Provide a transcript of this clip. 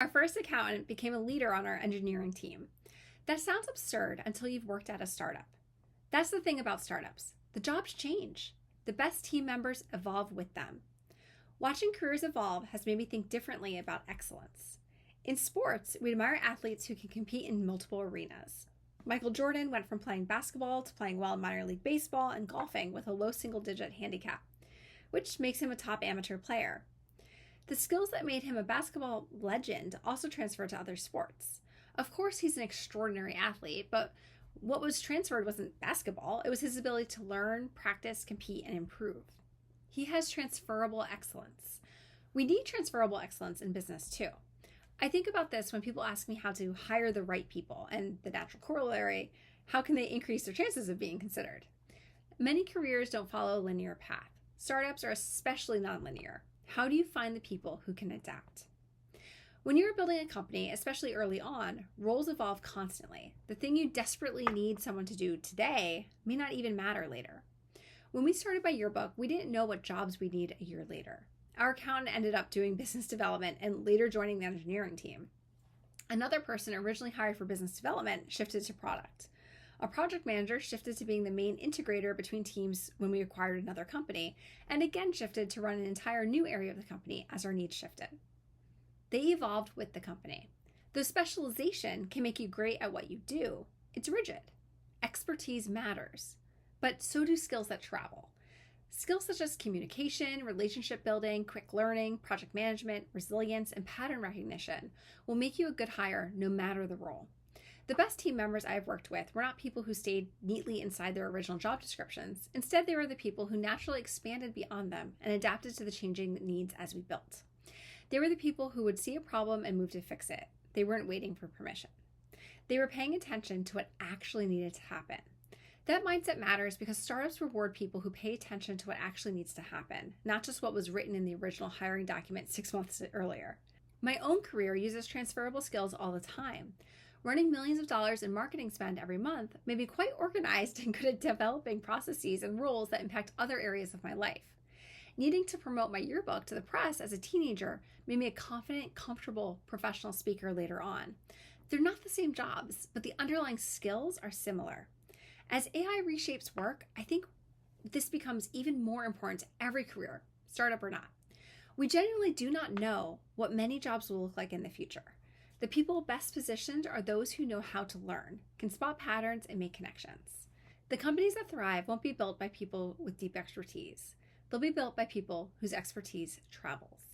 Our first accountant became a leader on our engineering team. That sounds absurd until you've worked at a startup. That's the thing about startups. The jobs change. The best team members evolve with them. Watching careers evolve has made me think differently about excellence. In sports, we admire athletes who can compete in multiple arenas. Michael Jordan went from playing basketball to playing well in minor league baseball and golfing with a low single digit handicap, which makes him a top amateur player. The skills that made him a basketball legend also transferred to other sports. Of course, he's an extraordinary athlete, but what was transferred wasn't basketball, it was his ability to learn, practice, compete, and improve. He has transferable excellence. We need transferable excellence in business too. I think about this when people ask me how to hire the right people, and the natural corollary, how can they increase their chances of being considered? Many careers don't follow a linear path. Startups are especially nonlinear. How do you find the people who can adapt? When you're building a company, especially early on, roles evolve constantly. The thing you desperately need someone to do today may not even matter later. When we started by Yearbook, we didn't know what jobs we'd need a year later. Our accountant ended up doing business development and later joining the engineering team. Another person originally hired for business development shifted to product. A project manager shifted to being the main integrator between teams when we acquired another company, and again shifted to run an entire new area of the company as our needs shifted. They evolved with the company. Though specialization can make you great at what you do, it's rigid. Expertise matters, but so do skills that travel. Skills such as communication, relationship building, quick learning, project management, resilience, and pattern recognition will make you a good hire no matter the role. The best team members I have worked with were not people who stayed neatly inside their original job descriptions. Instead, they were the people who naturally expanded beyond them and adapted to the changing needs as we built. They were the people who would see a problem and move to fix it. They weren't waiting for permission. They were paying attention to what actually needed to happen. That mindset matters because startups reward people who pay attention to what actually needs to happen, not just what was written in the original hiring document 6 months earlier. My own career uses transferable skills all the time. Running millions of dollars in marketing spend every month made me quite organized and good at developing processes and rules that impact other areas of my life. Needing to promote my yearbook to the press as a teenager made me a confident, comfortable professional speaker later on. They're not the same jobs, but the underlying skills are similar. As AI reshapes work, I think this becomes even more important to every career, startup or not. We genuinely do not know what many jobs will look like in the future. The people best positioned are those who know how to learn, can spot patterns, and make connections. The companies that thrive won't be built by people with deep expertise. They'll be built by people whose expertise travels.